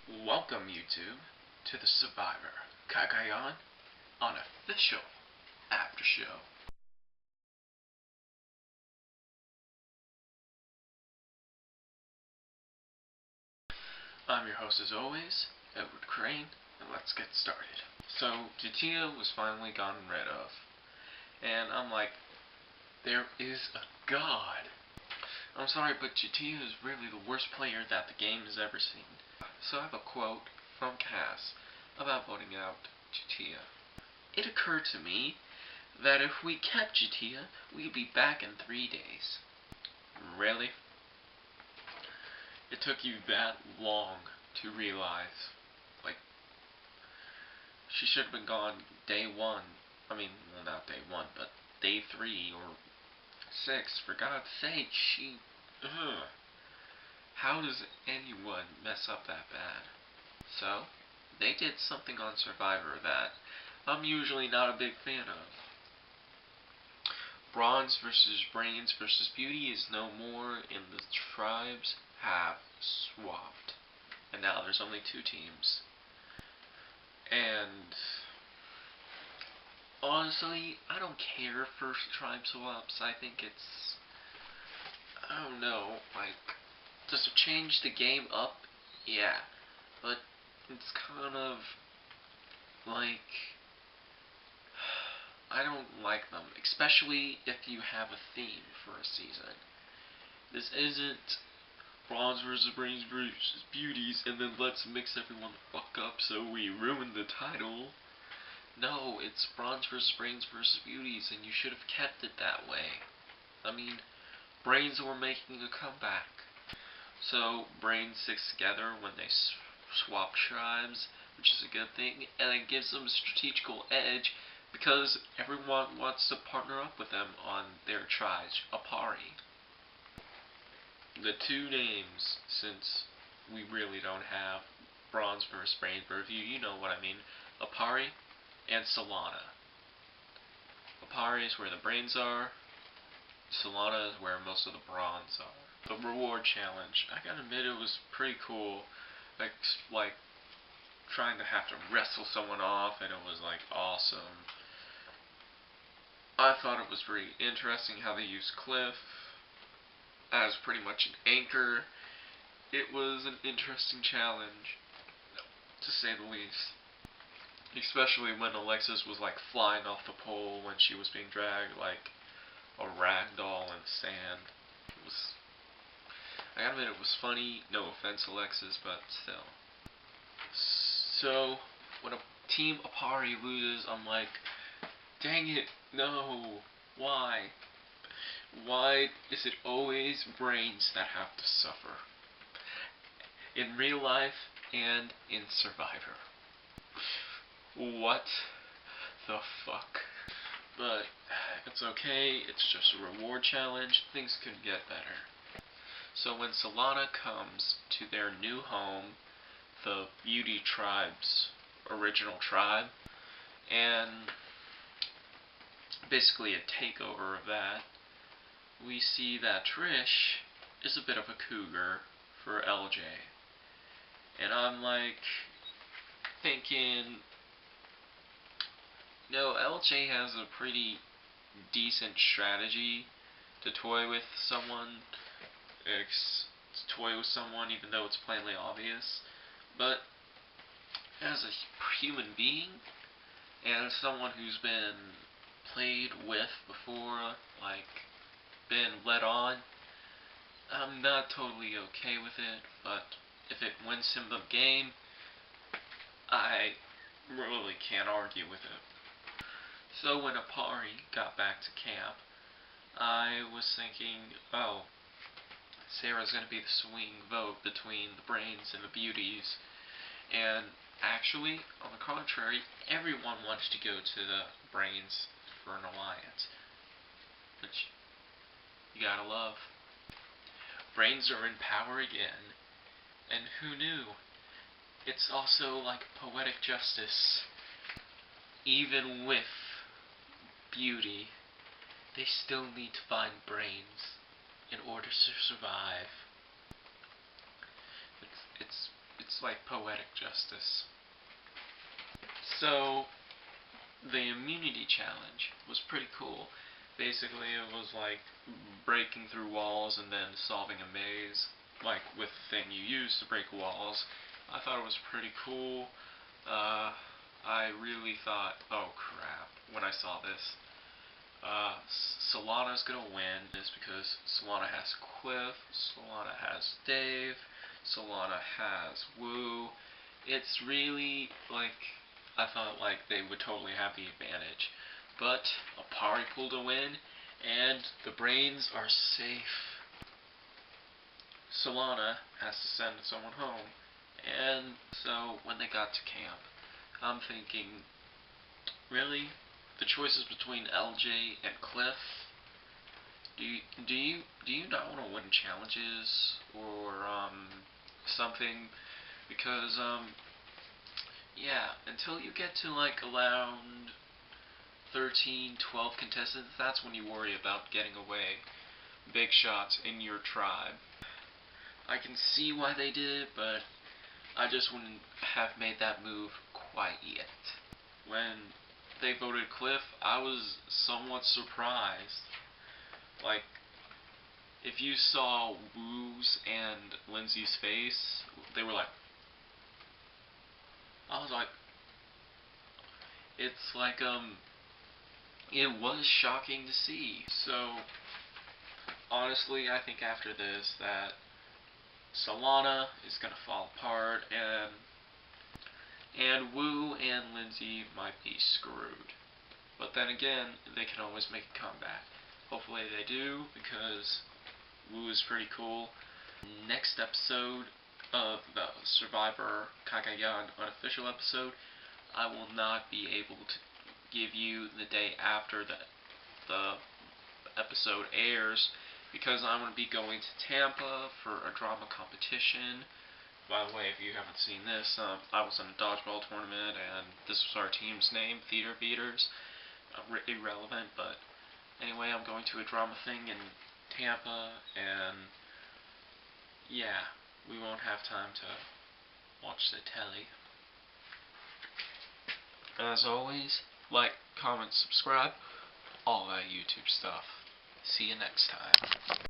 Welcome, YouTube, to the Survivor Cagayan Unofficial Aftershow. I'm your host as always, Edward Crane, and let's get started. So, Jatia was finally gotten rid of, and I'm like, there is a god. I'm sorry, but Jatia is really the worst player that the game has ever seen. So I have a quote from Cass about voting out Jatia. It occurred to me that if we kept Jatia, we'd be back in 3 days. Really? It took you that long to realize, like, she should have been gone day 1. I mean, well, not day 1, but day 3 or 6, for God's sake, ugh. How does anyone mess up that bad? So, they did something on Survivor that I'm usually not a big fan of. Bronze versus Brains versus Beauty is no more, and the tribes have swapped. And now there's only 2 teams. And honestly, I don't care for tribe swaps. I think it's, I don't know, like, does it change the game up? Yeah. But it's kind of like, I don't like them, especially if you have a theme for a season. This isn't Bronze versus Brains versus Beauties and then let's mix everyone the fuck up so we ruin the title. No, it's Bronze versus Brains versus Beauties, and you should have kept it that way. I mean, Brains were making a comeback. So, Brains sticks together when they swap tribes, which is a good thing, and it gives them a strategical edge because everyone wants to partner up with them on their tribes, Apari. The 2 names, since we really don't have Bronze versus Brains versus you know what I mean, Apari and Solana. Apari is where the brains are, Solana is where most of the bronze are. The reward challenge, I gotta admit it was pretty cool. Like trying to have to wrestle someone off, and it was like awesome. I thought it was pretty interesting how they used Cliff as pretty much an anchor. It was an interesting challenge, to say the least. Especially when Alexis was like flying off the pole when she was being dragged like a rag doll in the sand. I gotta admit it was funny, no offense Alexis, but still. So, when a team Apari loses, I'm like, dang it, no, why? Why is it always Brains that have to suffer? In real life and in Survivor. What the fuck? But it's okay, it's just a reward challenge, things could get better. So when Solana comes to their new home, the Beauty Tribe's original tribe, and basically a takeover of that, we see that Trish is a bit of a cougar for LJ. And I'm like thinking, no, LJ has a pretty decent strategy to toy with someone, even though it's plainly obvious. But as a human being, and as someone who's been played with before, like, been led on, I'm not totally okay with it, but if it wins him the game, I really can't argue with it. So when Apari got back to camp, I was thinking, oh, Sarah's going to be the swing vote between the Brains and the Beauties, and actually, on the contrary, everyone wants to go to the Brains for an alliance, which you gotta love. Brains are in power again, and who knew? It's also like poetic justice. Even with Beauty, they still need to find Brains in order to survive. It's It's like poetic justice. So, the immunity challenge was pretty cool. Basically, it was like breaking through walls and then solving a maze, like with the thing you use to break walls. I thought it was pretty cool. I really thought, oh crap, when I saw this. Solana's gonna win is because Solana has Cliff, Solana has Dave, Solana has Woo. It's really like I thought like they would totally have the advantage, but Apari pulled a win, and the brains are safe. Solana has to send someone home, and so when they got to camp, I'm thinking, really? The choices between LJ and Cliff. Do you not want to win challenges or something? Because yeah, until you get to like around 13, 12 contestants, that's when you worry about getting away big shots in your tribe. I can see why they did it, but I just wouldn't have made that move quite yet. When they voted Cliff, I was somewhat surprised. Like, if you saw Woo's and Lindsay's face, they were like, I was like, it's like, it was shocking to see. So, honestly, I think after this that Solana is gonna fall apart, and Woo and Lindsay might be screwed. But then again, they can always make a comeback. Hopefully they do, because Woo is pretty cool. Next episode of the Survivor Cagayan Unofficial episode, I will not be able to give you the day after the episode airs, because I'm going to be going to Tampa for a drama competition. By the way, if you haven't seen this, I was in a dodgeball tournament, and this was our team's name, Theater Beaters. Irrelevant, but anyway, I'm going to a drama thing in Tampa, and yeah, we won't have time to watch the telly. As always, like, comment, subscribe, all that YouTube stuff. See you next time.